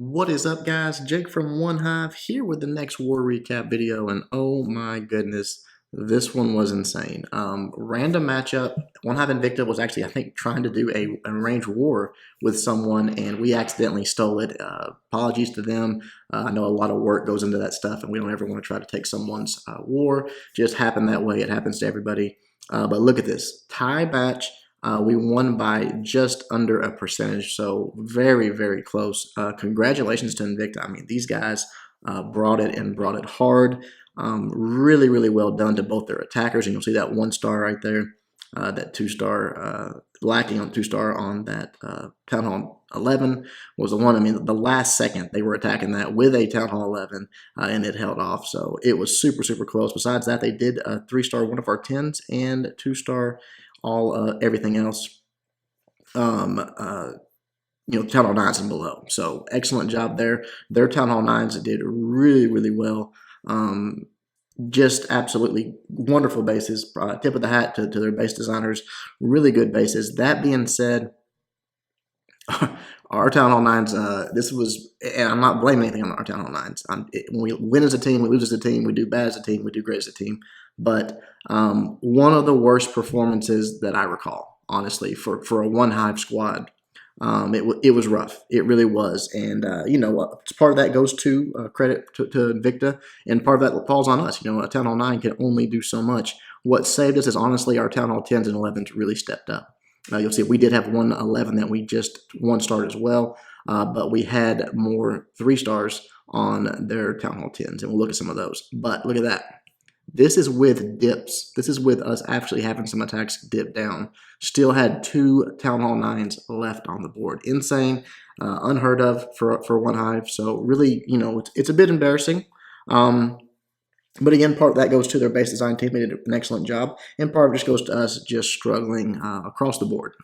What is up, guys? Jake from OneHive here with the next war recap video, and oh my goodness, this one was insane. Random matchup. OneHive Invicta was actually, I think, trying to do an arranged war with someone, and we accidentally stole it. Apologies to them. I know a lot of work goes into that stuff, and we don't ever want to try to take someone's war. Just happened that way. It happens to everybody. But look at this tie match. We won by just under a percentage, so very, very close. Congratulations to Invicta. I mean, these guys brought it and brought it hard. Really, really well done to both their attackers, and you'll see that 1-star right there, that 2-star, lacking on 2-star on that Town Hall 11 was the one. I mean, the last second they were attacking that with a Town Hall 11, and it held off, so it was super, super close. Besides that, they did 3-star one of our 10s and 2-star everything else, Town Hall 9s and below. So excellent job there. Their Town Hall 9s did really, really well. Just absolutely wonderful bases. Tip of the hat to their base designers. Really good bases. That being said, our Town Hall 9s, this was, and I'm not blaming anything on our Town Hall 9s. When we win as a team, we lose as a team, we do bad as a team, we do great as a team. But one of the worst performances that I recall, honestly, for a OneHive squad. It was rough. It really was. And, part of that goes to credit to Invicta, and part of that falls on us. A Town Hall 9 can only do so much. What saved us is, honestly, our Town Hall 10s and 11s really stepped up. You'll see we did have one 11 that we just 1-starred as well, but we had more 3-stars on their Town Hall 10s, and we'll look at some of those. But look at that. This is with dips. This is with us actually having some attacks dip down. Still had 2 Town Hall 9s left on the board. Insane, unheard of for OneHive. So really, it's a bit embarrassing. But again, part of that goes to their base design team. They did an excellent job, and part of it just goes to us just struggling across the board.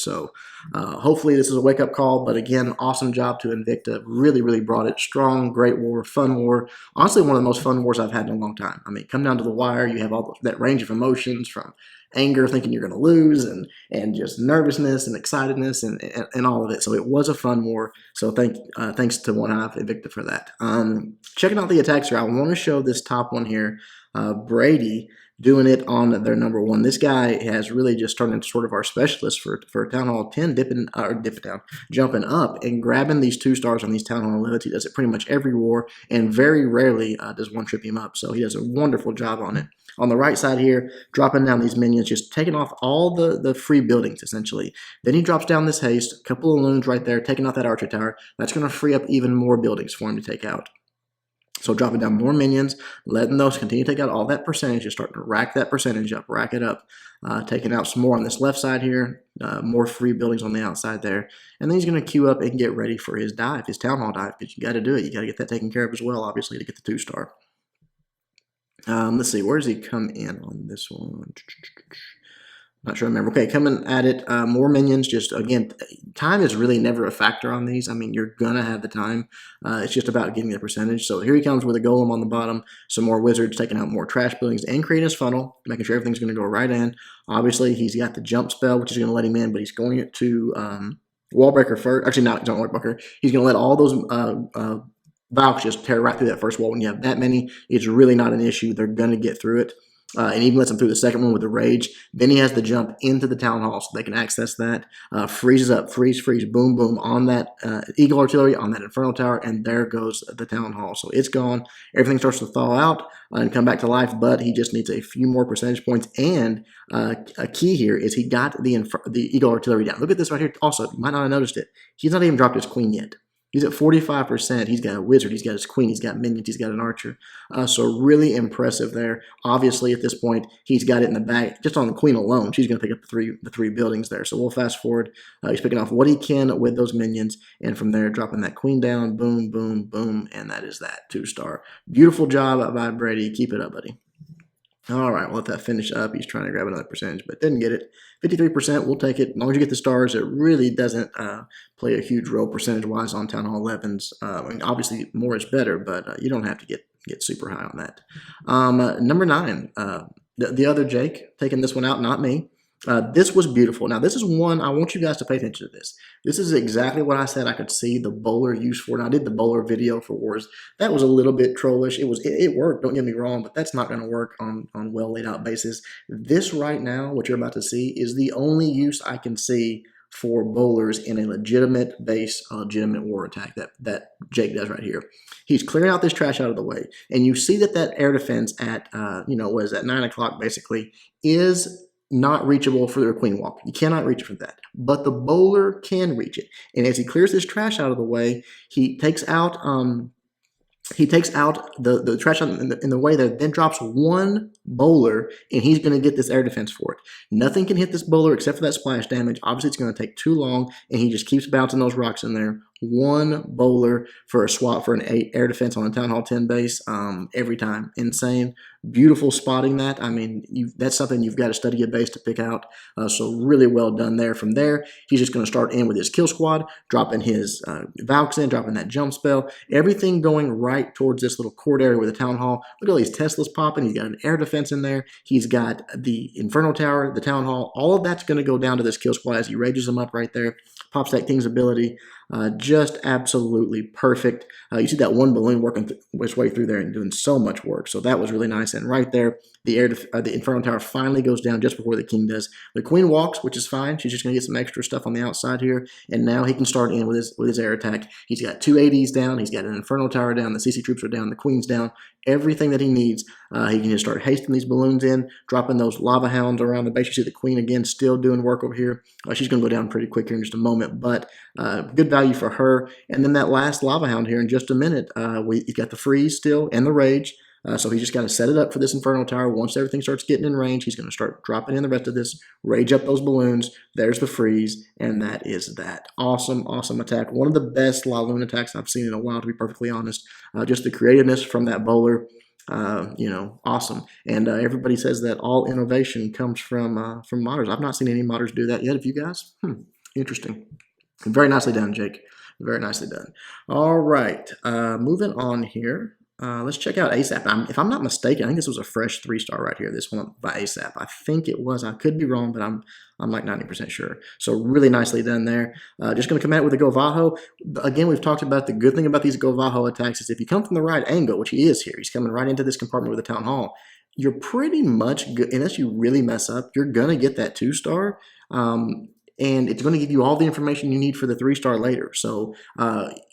So hopefully this is a wake-up call. But again, awesome job to Invicta. Really, really brought it. Strong, great war, fun war. Honestly, one of the most fun wars I've had in a long time. I mean, come down to the wire, you have all that range of emotions from anger, thinking you're going to lose, and just nervousness and excitedness and all of it. So it was a fun war. So thanks to OneHive Invicta for that. Checking out the attacks here, I want to show this top one here. Brady doing it on their number 1. This guy has really just turned into sort of our specialist for Town Hall 10, jumping up and grabbing these 2-stars on these Town Hall 11s. He does it pretty much every war, and very rarely does one trip him up. So he does a wonderful job on it. On the right side here, dropping down these minions, just taking off all the free buildings, essentially. Then he drops down this haste, a couple of loons right there, taking out that archer tower. That's going to free up even more buildings for him to take out. So dropping down more minions, letting those continue to take out all that percentage, just starting to rack that percentage up, rack it up. Taking out some more on this left side here, more free buildings on the outside there. And then he's going to queue up and get ready for his dive, his Town Hall dive, because you got to do it. You got to get that taken care of as well, obviously, to get the 2-star. Let's see, where does he come in on this one? Not sure I remember. Okay, coming at it, more minions. Just, again, time is really never a factor on these. I mean, you're going to have the time. It's just about getting the percentage. So here he comes with a golem on the bottom, some more wizards, taking out more trash buildings, and creating his funnel, making sure everything's going to go right in. Obviously, he's got the jump spell, which is going to let him in, but he's going to wall breaker first. Actually, not wall breaker. He's going to let all those Valks just tear right through that first wall. When you have that many, it's really not an issue. They're going to get through it. And even lets them through the second one with the rage. Then he has to jump into the Town Hall so they can access that. Freezes up, freeze, boom, boom, on that Eagle Artillery, on that Inferno Tower, and there goes the Town Hall. So it's gone. Everything starts to thaw out and come back to life, but he just needs a few more percentage points. And a key here is he got the Eagle Artillery down. Look at this right here. Also, you might not have noticed it. He's not even dropped his queen yet. He's at 45%. He's got a wizard. He's got his queen. He's got minions. He's got an archer. So really impressive there. Obviously, at this point, he's got it in the bag. Just on the queen alone, she's going to pick up the three buildings there. So we'll fast forward. He's picking off what he can with those minions. And from there, dropping that queen down. Boom, boom, boom. And that is that 2-star. Beautiful job by Brady. Keep it up, buddy. All right, we'll let that finish up. He's trying to grab another percentage, but didn't get it. 53%, we'll take it. As long as you get the stars, it really doesn't play a huge role percentage-wise on Town Hall 11s. I mean, obviously, more is better, but you don't have to get super high on that. Number 9, the other Jake, taking this one out, not me. This was beautiful. Now, this is one I want you guys to pay attention to this. This is exactly what I said I could see the bowler used for. And I did the bowler video for Wars. That was a little bit trollish. It worked, don't get me wrong, but that's not going to work on well laid out bases. This right now, what you're about to see, is the only use I can see for bowlers in a legitimate base, legitimate war attack that Jake does right here. He's clearing out this trash out of the way. And you see that air defense at, what is that, 9 o'clock basically, is not reachable for their queen walk. You cannot reach it for that. But the bowler can reach it. And as he clears this trash out of the way, he takes out the trash in the way that then drops one bowler, and he's going to get this air defense for it. Nothing can hit this bowler except for that splash damage. Obviously, it's going to take too long, and he just keeps bouncing those rocks in there. One bowler for a swap for an 8 air defense on a Town Hall 10 base every time. Insane. Beautiful spotting that. I mean, that's something you've got to study a base to pick out. So really well done there. From there, he's just going to start in with his kill squad, dropping his Valks in, dropping that jump spell. Everything going right towards this little court area with the Town Hall. Look at all these Teslas popping. He's got an air defense in there. He's got the Inferno Tower, the Town Hall. All of that's going to go down to this kill squad as he rages them up right there. Pops that King's ability. Just absolutely perfect. You see that one balloon working its way through there and doing so much work. So that was really nice. And right there, the Inferno Tower finally goes down just before the King does. The Queen walks, which is fine. She's just going to get some extra stuff on the outside here. And now he can start in with his air attack. He's got 2 ADs down. He's got an Inferno Tower down. The CC troops are down. The Queen's down. Everything that he needs. He can just start hasting these balloons in, dropping those lava hounds around the base. You see the Queen again still doing work over here. She's going to go down pretty quick here in just a moment, but good value for her. And then that last lava hound here in just a minute. He's got the freeze still and the rage. So he's just got to set it up for this Inferno Tower. Once everything starts getting in range, he's going to start dropping in the rest of this, rage up those balloons. There's the freeze, and that is that. Awesome, awesome attack. One of the best La Luna attacks I've seen in a while, to be perfectly honest. Just the creativeness from that bowler. Awesome. And everybody says that all innovation comes from modders. I've not seen any modders do that yet. Have you guys? Interesting. Very nicely done, Jake. Very nicely done. All right. Moving on here. Let's check out ASAP. If I'm not mistaken, I think this was a fresh 3-star right here. This one by ASAP. I think it was. I could be wrong, but I'm like 90% sure. So really nicely done there. Just going to come at it with a Go Vaho. Again, we've talked about the good thing about these Go Vaho attacks is if you come from the right angle, which he is here, he's coming right into this compartment with the Town Hall, you're pretty much good. Unless you really mess up, you're going to get that 2-star. And it's going to give you all the information you need for the 3-star later. So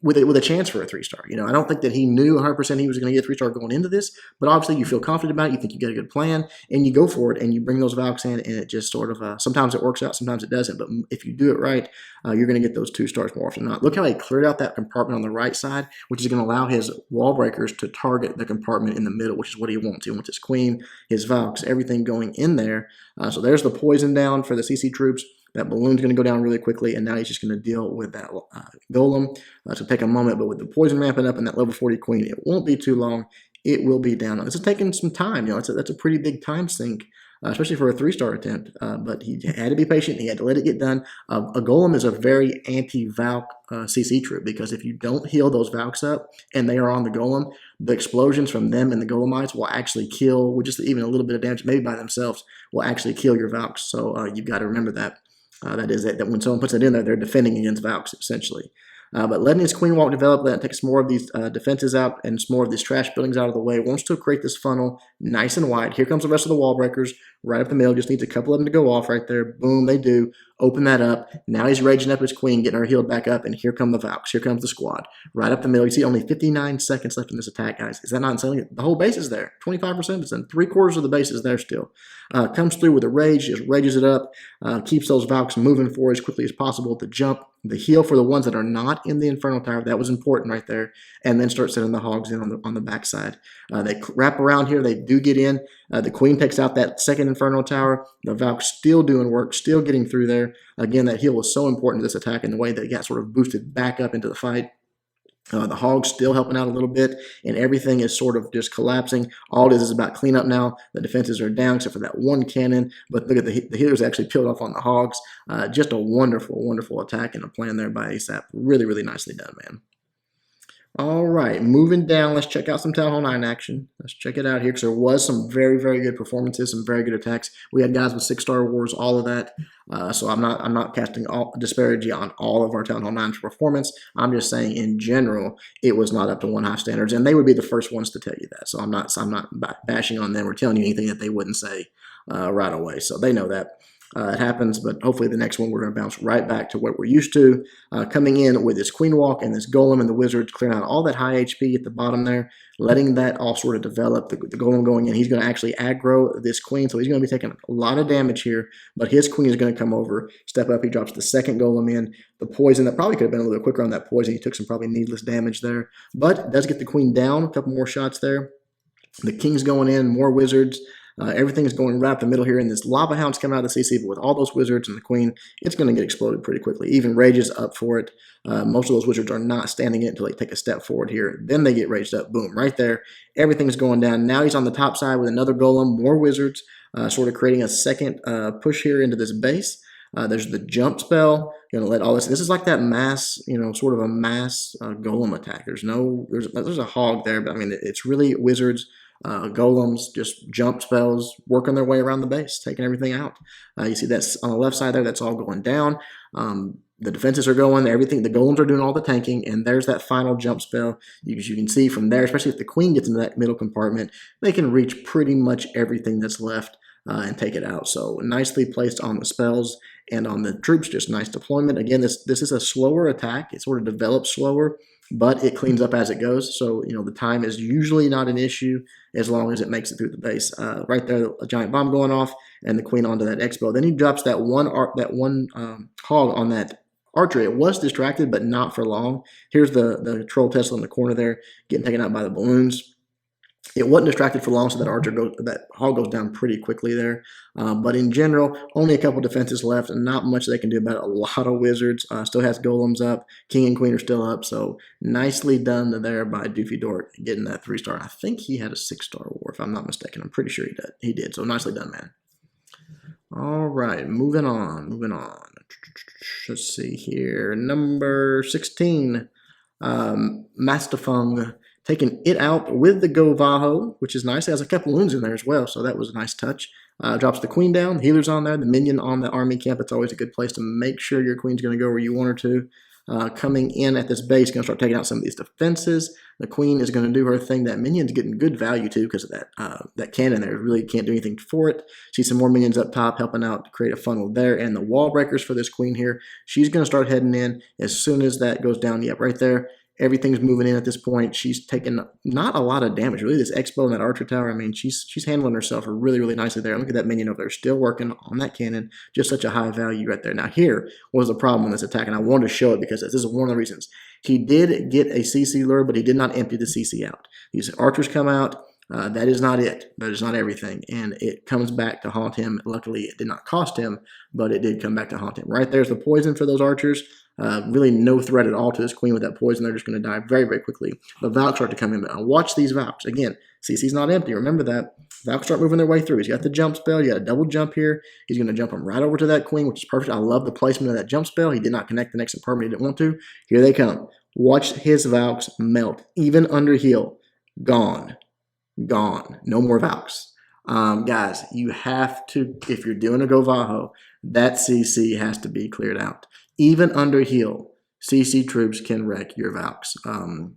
with a chance for a 3-star. I don't think that he knew 100% he was going to get a 3-star going into this, but obviously you feel confident about it, you think you got a good plan, and you go for it, and you bring those Valks in, and it just sort of, sometimes it works out, sometimes it doesn't, but if you do it right, you're going to get those 2 stars more often than not. Look how he cleared out that compartment on the right side, which is going to allow his wall breakers to target the compartment in the middle, which is what he wants. He wants his Queen, his Valks, everything going in there. So there's the poison down for the CC troops. That balloon's going to go down really quickly, and now he's just going to deal with that golem. To take a moment, but with the poison ramping up and that level 40 Queen, it won't be too long. It will be down. This is taking some time. That's a pretty big time sink, especially for a 3-star attempt. But he had to be patient. He had to let it get done. A golem is a very anti-Valk CC troop because if you don't heal those Valks up and they are on the golem, the explosions from them and the golemites will actually kill, with just even a little bit of damage, maybe by themselves, will actually kill your Valks. So you've got to remember that. That is that when someone puts it in there, they're defending against Valks, essentially. But letting his Queen walk develop, that takes more of these defenses out and some more of these trash buildings out of the way. Wants to create this funnel nice and wide. Here comes the rest of the wall breakers right up the middle. Just needs a couple of them to go off right there. Boom, they do. Open that up. Now he's raging up his Queen, getting her healed back up, and here come the Valks. Here comes the squad. Right up the middle. You see only 59 seconds left in this attack, guys. Is that not insane? The whole base is there. 25% is in. 3/4 of the base is there still. Comes through with a rage, just rages it up, keeps those Valks moving forward as quickly as possible. The jump, the heal for the ones that are not in the Inferno Tower, that was important right there. And then start sending the hogs in on the backside. They wrap around here. They do get in. The Queen takes out that second Inferno Tower. The Valks still doing work, still getting through there. Again, that heal was so important to this attack in the way that it got sort of boosted back up into the fight. The hogs still helping out a little bit, and everything is sort of just collapsing. All it is about cleanup now. The defenses are down except for that one cannon, but look at the healers actually peeled off on the hogs. Just a wonderful, wonderful attack and a plan there by ASAP. Really, really nicely done, man. All right, moving down, let's check out some Town Hall 9 action. Let's check it out here because there was some very, very good performances, some very good attacks. We had guys with 6-star wars, all of that. So I'm not casting all disparity on all of our Town Hall 9's performance. I'm just saying in general, it was not up to OneHive standards, and they would be the first ones to tell you that. So I'm not bashing on them or telling you anything that they wouldn't say right away. So they know that. It happens, but hopefully the next one we're going to bounce right back to what we're used to. Coming in with this Queen Walk and this Golem and the Wizards, clearing out all that high HP at the bottom there, letting that all sort of develop. The Golem going in, he's going to actually aggro this Queen, so he's going to be taking a lot of damage here, but his Queen is going to come over, step up, he drops the second Golem in. The poison, that probably could have been a little bit quicker on that poison. He took some probably needless damage there, but does get the Queen down, a couple more shots there. The King's going in, more Wizards. Everything is going right up the middle here, and this Lava Hound's coming out of the CC, but with all those Wizards and the Queen, it's going to get exploded pretty quickly. Even Rage is up for it. Most of those Wizards are not standing it until they take a step forward here. Then they get raged up. Boom, right there. Everything's going down. Now he's on the top side with another Golem, more Wizards, sort of creating a second push here into this base. There's the jump spell. Going to let all this. This is like that mass, sort of a mass Golem attack. There's a hog there, but I mean, it's really Wizards. Golems, just jump spells, working their way around the base, taking everything out. You see that's on the left side there, that's all going down. The defenses are going, everything, the Golems are doing all the tanking, and there's that final jump spell. You can see from there, especially if the Queen gets into that middle compartment, they can reach pretty much everything that's left and take it out. So nicely placed on the spells and on the troops, just nice deployment. Again, this is a slower attack. It sort of develops slower, but it cleans up as it goes. So, the time is usually not an issue as long as it makes it through the base. Right there, a giant bomb going off, and the Queen onto that expo. Then he drops that one hog on that archer. It was distracted, but not for long. Here's the Troll Tesla in the corner there, getting taken out by the balloons. It wasn't distracted for long, so that hog goes down pretty quickly there. But in general, only a couple defenses left, and not much they can do about it. A lot of Wizards. Still has Golems up. King and Queen are still up. So nicely done there by Doofy Dork, getting that 3-star. I think he had a 6-star war, if I'm not mistaken. I'm pretty sure he did. So nicely done, man. All right, moving on. Let's see here. Number 16, Mastafung. Taking it out with the Go Vaho, which is nice. It has a couple wounds in there as well, so that was a nice touch. Drops the Queen down, the healer's on there, the minion on the army camp. It's always a good place to make sure your Queen's going to go where you want her to. Coming in at this base, going to start taking out some of these defenses. The Queen is going to do her thing. That minion's getting good value too because of that cannon there. Really can't do anything for it. See some more minions up top helping out to create a funnel there. And the wall breakers for this Queen here. She's going to start heading in as soon as that goes down. Yep, right there. Everything's moving in at this point. She's taking not a lot of damage. Really, this Expo and that Archer Tower, I mean, she's handling herself really, really nicely there. Look at that minion over there, still working on that cannon. Just such a high value right there. Now, here was the problem with this attack, and I wanted to show it because this is one of the reasons. He did get a CC lure, but he did not empty the CC out. These archers come out. That is not it. That is not everything. And it comes back to haunt him. Luckily, it did not cost him, but it did come back to haunt him. Right there's the poison for those archers. Really no threat at all to this Queen with that poison. They're just going to die very, very quickly. The Valks start to come in. Now watch these Valks. Again, CC's not empty. Remember that. Valks start moving their way through. He's got the jump spell. You got a double jump here. He's going to jump them right over to that Queen, which is perfect. I love the placement of that jump spell. He did not connect the next compartment. He didn't want to. Here they come. Watch his Valks melt. Even under heal. Gone. Gone. No more Valks. Guys, you have to, if you're doing a Go Vaho, that CC has to be cleared out. Even under heal, CC troops can wreck your Valks.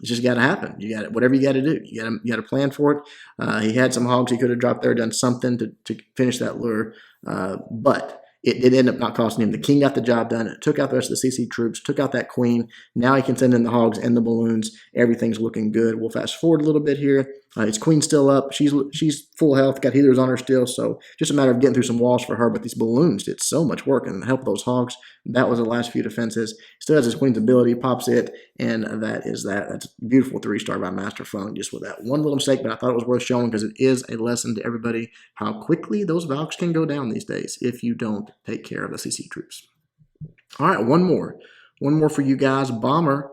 It's just got to happen. You got whatever you got to do. You got to plan for it. He had some hogs he could have dropped there, done something to finish that lure, but it did end up not costing him. The King got the job done. It took out the rest of the CC troops, took out that Queen. Now he can send in the hogs and the balloons. Everything's looking good. We'll fast forward a little bit here. His Queen's still up. She's full health, got healers on her still, so just a matter of getting through some walls for her. But these balloons did so much work and help those hogs. That was the last few defenses. Still has his Queen's ability, pops it, and that is that. That's a beautiful 3-star by Master Fung, just with that one little mistake, but I thought it was worth showing because it is a lesson to everybody how quickly those Valks can go down these days if you don't take care of the CC troops. All right, one more. One more for you guys. Bomber.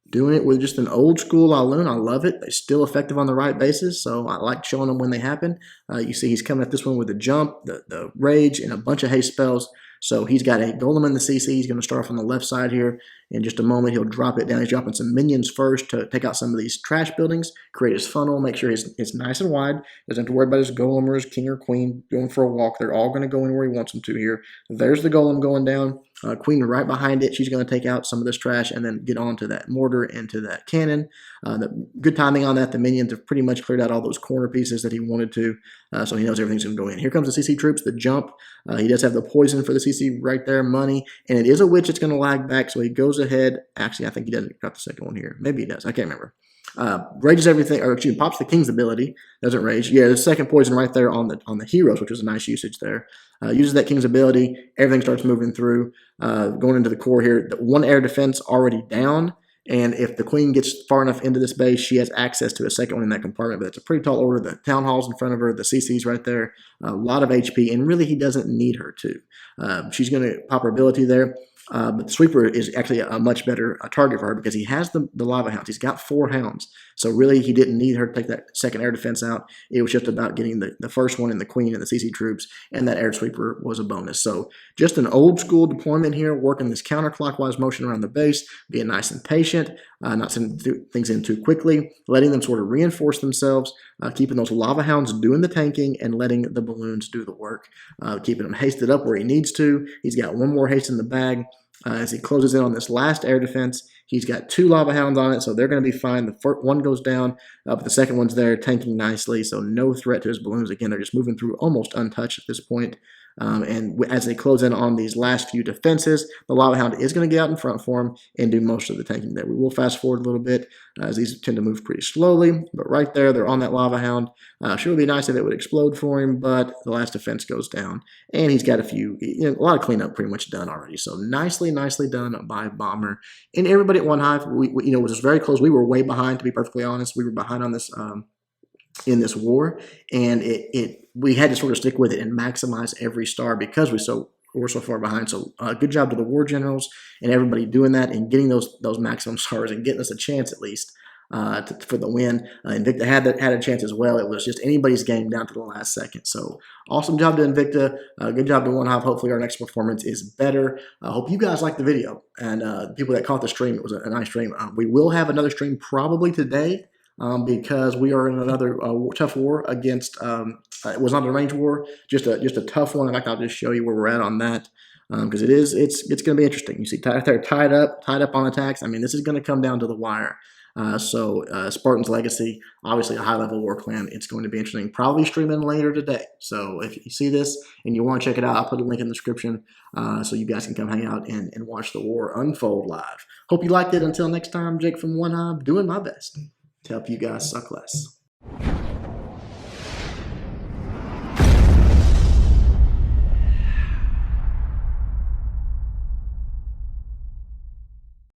Doing it with just an old school Aloon. I love it. They're still effective on the right bases, so I like showing them when they happen. You see he's coming at this one with the jump, the rage, and a bunch of haste spells. So he's got a golem in the CC. He's going to start off on the left side here. In just a moment, he'll drop it down. He's dropping some minions first to take out some of these trash buildings, create his funnel, make sure it's nice and wide. Doesn't have to worry about his golem or his king or queen going for a walk. They're all going to go in where he wants them to here. There's the golem going down. Queen right behind it. She's going to take out some of this trash and then get onto that mortar and to that cannon. Good timing on that. The minions have pretty much cleared out all those corner pieces that he wanted to, so he knows everything's going to go in. Here comes the CC troops, the jump. He does have the poison for the CC right there, money, and it is a witch. It's going to lag back, so he goes ahead. Actually, I think he doesn't got the second one here. Maybe he does. I can't remember. Rages everything, or excuse me, pops the king's ability. Doesn't rage. Yeah, the second poison right there on the heroes, which was a nice usage there. Uses that king's ability. Everything starts moving through. Going into the core here. The one air defense already down. And if the queen gets far enough into this base, she has access to a second one in that compartment. But it's a pretty tall order. The town hall's in front of her. The CC's right there. A lot of HP. And really, he doesn't need her to. She's going to pop her ability there. But the sweeper is actually a much better target for her because he has the lava hounds. He's got 4 hounds. So really, he didn't need her to take that second air defense out. It was just about getting the first one and the queen and the CC troops, and that air sweeper was a bonus. So just an old school deployment here, working this counterclockwise motion around the base, being nice and patient, not sending things in too quickly, letting them sort of reinforce themselves, keeping those lava hounds doing the tanking, and letting the balloons do the work, keeping him hasted up where he needs to. He's got one more haste in the bag. As he closes in on this last air defense, he's got 2 lava hounds on it, so they're going to be fine. The first one goes down, but the second one's there, tanking nicely, so no threat to his balloons. Again, they're just moving through almost untouched at this point. And as they close in on these last few defenses, the lava hound is going to get out in front for him and do most of the tanking there. We will fast forward a little bit as these tend to move pretty slowly, but right there, they're on that lava hound. Sure would be nice if it would explode for him, but the last defense goes down, and he's got a lot of cleanup pretty much done already. So nicely done by Bomber. And everybody at OneHive, we was very close. We were way behind, to be perfectly honest. We were behind on this in this war, and we had to sort of stick with it and maximize every star because we're so far behind. So good job to the war generals and everybody doing that and getting those maximum stars and getting us a chance at least for the win. Invicta had a chance as well. It was just anybody's game down to the last second. So awesome job to Invicta. Good job to OneHive. Hopefully our next performance is better. I hope you guys liked the video, and people that caught the stream, it was a nice stream. We will have another stream probably today. Because we are in another tough war against, it was not a range war, just a tough one. In fact, I'll just show you where we're at on that, because it's going to be interesting. You see, they're tied up on attacks. I mean, this is going to come down to the wire. Spartan's Legacy, obviously a high-level war clan. It's going to be interesting. Probably streaming later today. So if you see this and you want to check it out, I'll put a link in the description so you guys can come hang out and watch the war unfold live. Hope you liked it. Until next time, Jake from OneHive, doing my best to help you guys suck less.